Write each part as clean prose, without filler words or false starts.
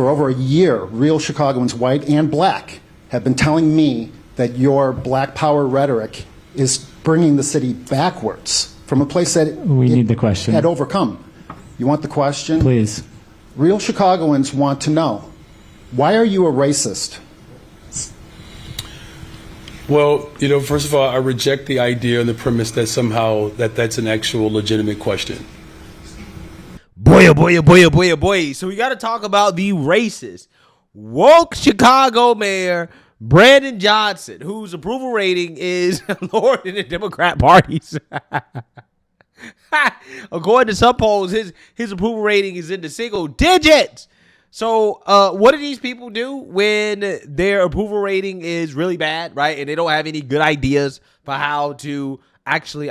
for over a year, real Chicagoans, white and black, have been telling me that your black power rhetoric is bringing the city backwards from a place that need the question. Had overcome. You want the question? Please. Real Chicagoans want to know, why are you a racist? Well, first of all, I reject the idea and the premise that somehow that's an actual legitimate question. Boy, oh boy, oh boy, oh boy, oh boy. So we got to talk about the racist, woke Chicago mayor, Brandon Johnson, whose approval rating is lower than the Democrat Party's. According to some polls, his approval rating is in the single digits. So what do these people do when their approval rating is really bad, right? And they don't have any good ideas for how to actually,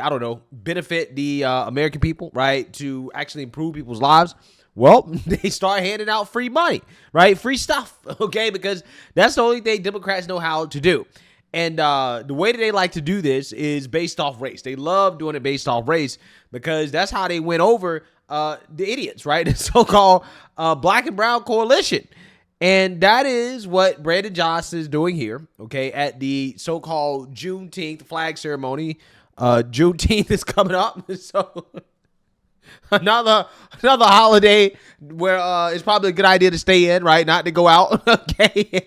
benefit the American people, right? To actually improve people's lives. Well, they start handing out free money, right? Free stuff, okay? Because that's the only thing Democrats know how to do. And the way that they like to do this is based off race. They love doing it based off race because that's how they win over the idiots, right? The so-called black and brown coalition. And that is what Brandon Johnson is doing here, okay, at the so-called Juneteenth flag ceremony. Juneteenth is coming up, so another holiday where it's probably a good idea to stay in, right? Not to go out, okay?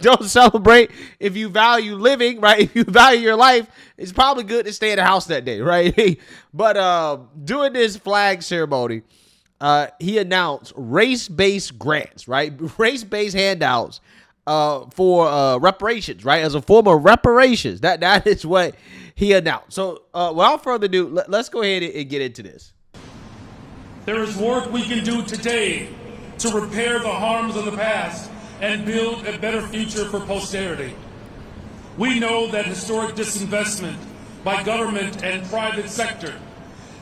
Don't celebrate if you value living, right? If you value your life, it's probably good to stay in the house that day, right? But during this flag ceremony, he announced race-based grants, right? Race-based handouts for reparations, right? As a form of reparations. That is what he announced. So without further ado, let's go ahead and get into this. There is work we can do today to repair the harms of the past and build a better future for posterity. We know that historic disinvestment by government and private sector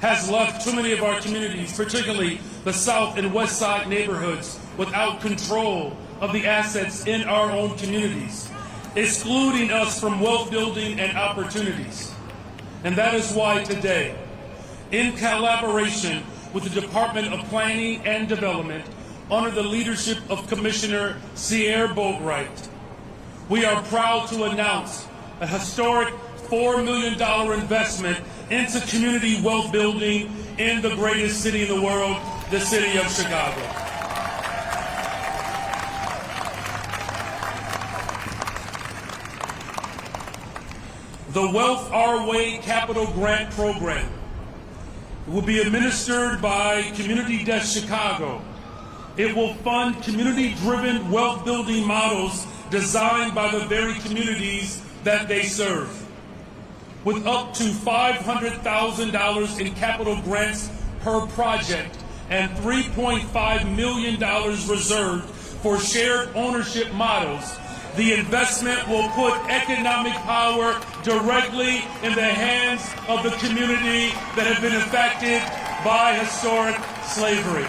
has left too many of our communities, particularly the South and West Side neighborhoods, without control of the assets in our own communities, excluding us from wealth building and opportunities. And that is why today, in collaboration with the Department of Planning and Development, under the leadership of Commissioner Sierra Boatwright, we are proud to announce a historic $4 million investment into community wealth building in the greatest city in the world, the city of Chicago. The Wealth Our Way Capital Grant Program will be administered by Community Desk Chicago. It will fund community-driven wealth-building models designed by the very communities that they serve. With up to $500,000 in capital grants per project and $3.5 million reserved for shared ownership models, the investment will put economic power directly in the hands of the community that have been affected by historic slavery.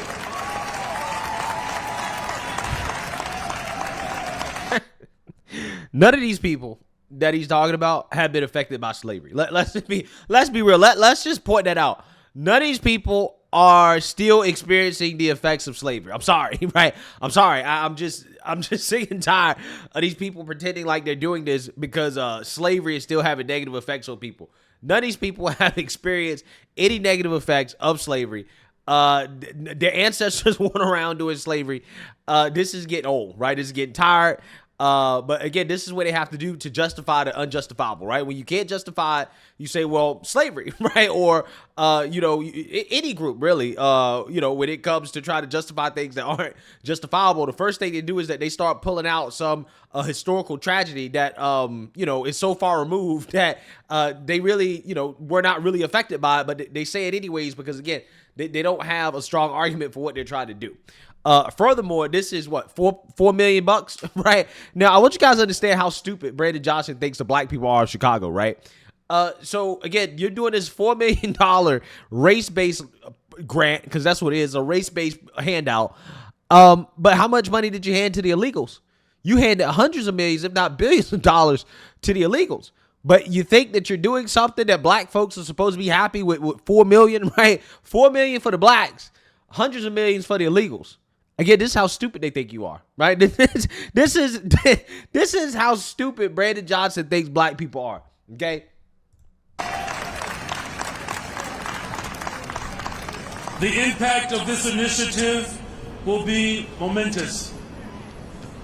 None of these people that he's talking about have been affected by slavery. Let's be real. Let's just point that out. None of these people are still experiencing the effects of slavery. I'm sorry, right? I'm sorry. I'm just sick and tired of these people pretending like they're doing this because slavery is still having negative effects on people. None of these people have experienced any negative effects of slavery. Their ancestors went around doing slavery. This is getting old, right? This is getting tired. But again, this is what they have to do to justify the unjustifiable, right? When you can't justify it, you say, well, slavery, right? Or, any group really, when it comes to try to justify things that aren't justifiable, the first thing they do is that they start pulling out some historical tragedy that, is so far removed that they really, were not really affected by it, but they say it anyways because, again, they don't have a strong argument for what they're trying to do. Furthermore, this is what, $4 million, right? Now, I want you guys to understand how stupid Brandon Johnson thinks the black people are in Chicago, right? So again, you're doing this $4 million race-based grant, because that's what it is, a race-based handout. But how much money did you hand to the illegals? You handed hundreds of millions, if not billions of dollars to the illegals. But you think that you're doing something that black folks are supposed to be happy with $4 million, right? $4 million for the blacks. hundreds of millions for the illegals. Again, this is how stupid they think you are, right? This is how stupid Brandon Johnson thinks black people are, okay? The impact of this initiative will be momentous.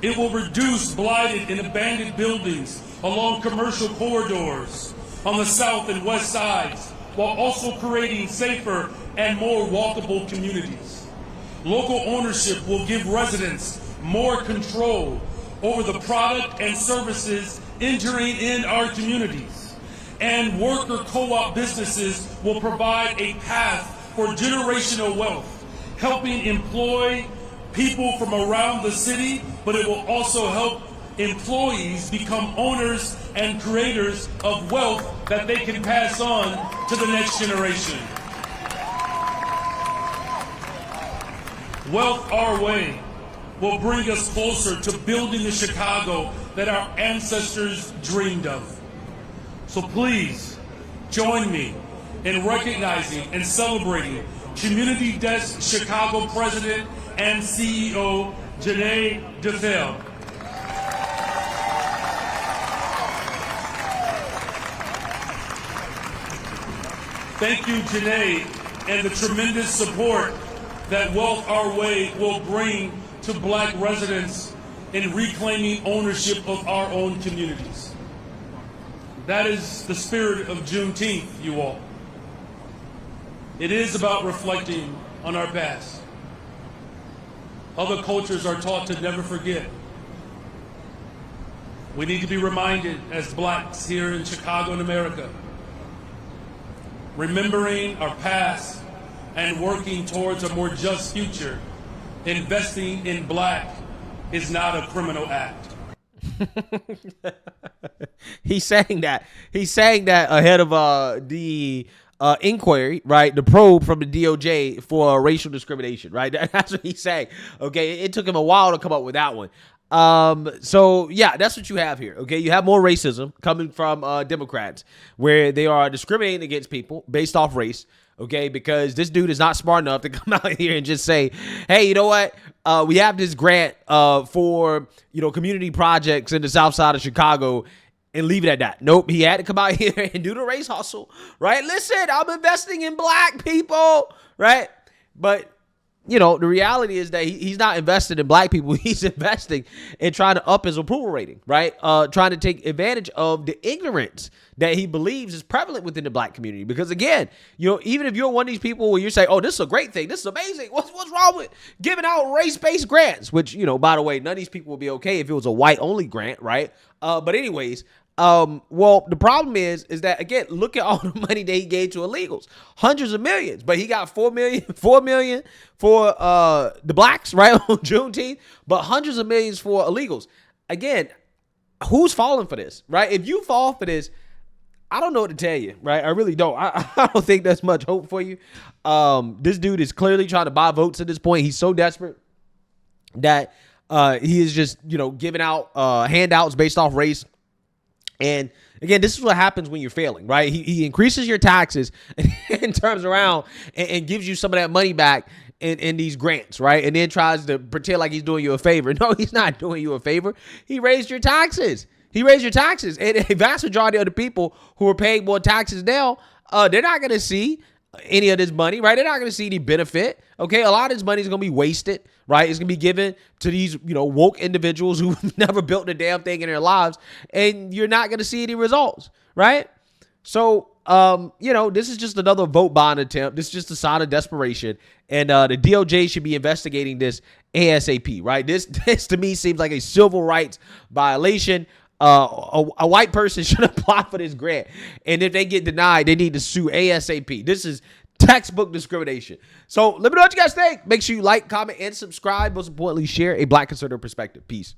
It will reduce blighted and abandoned buildings along commercial corridors on the south and west sides, while also creating safer and more walkable communities. Local ownership will give residents more control over the product and services entering in our communities. And worker co-op businesses will provide a path for generational wealth, helping employ people from around the city, but it will also help employees become owners and creators of wealth that they can pass on to the next generation. Wealth Our Way will bring us closer to building the Chicago that our ancestors dreamed of. So please join me in recognizing and celebrating Community Desk Chicago President and CEO Janae DeFell. Thank you, Janae, and the tremendous support that Wealth Our Way will bring to black residents in reclaiming ownership of our own communities. That is the spirit of Juneteenth, you all. It is about reflecting on our past. Other cultures are taught to never forget. We need to be reminded as blacks here in Chicago and America, remembering our past and working towards a more just future. Investing in black is not a criminal act. He's saying that. He's saying that ahead of the inquiry, right? The probe from the DOJ for racial discrimination, right? That's what he's saying. Okay, it took him a while to come up with that one. So yeah, that's what you have here. Okay, you have more racism coming from Democrats, where they are discriminating against people based off race. Okay, because this dude is not smart enough to come out here and just say, hey, you know what? We have this grant for, community projects in the south side of Chicago, and leave it at that. Nope, he had to come out here and do the race hustle, right? Listen, I'm investing in black people, right? But, the reality is that he's not invested in black people. He's investing in trying to up his approval rating, right? Trying to take advantage of the ignorance that he believes is prevalent within the black community. Because again, even if you're one of these people where you say, oh, this is a great thing, this is amazing, what's wrong with giving out race-based grants? Which, by the way, none of these people would be okay if it was a white-only grant, right? But anyways, well, the problem is that, again, look at all the money that he gave to illegals, hundreds of millions, but he got $4 million for the blacks, right, on Juneteenth, but hundreds of millions for illegals. Again, who's falling for this, right? If you fall for this, I don't know what to tell you, right? I really don't. I don't think there's much hope for you. This dude is clearly trying to buy votes at this point. He's so desperate that he is just, giving out handouts based off race. And again, this is what happens when you're failing, right? He increases your taxes and turns around and gives you some of that money back in these grants, right? And then tries to pretend like he's doing you a favor. No, he's not doing you a favor. He raised your taxes. And a vast majority of the people who are paying more taxes now, they're not going to see any of this money, right? They're not going to see any benefit. Okay, a lot of this money is going to be wasted, right? It's going to be given to these, woke individuals who've never built a damn thing in their lives, and you're not going to see any results, right? So, this is just another vote buying attempt. This is just a sign of desperation, and the DOJ should be investigating this ASAP, right? This to me seems like a civil rights violation. A white person should apply for this grant, and if they get denied, they need to sue ASAP. This is textbook discrimination. So let me know what you guys think. Make sure you like, comment, and subscribe. Most importantly, share a black conservative perspective. Peace.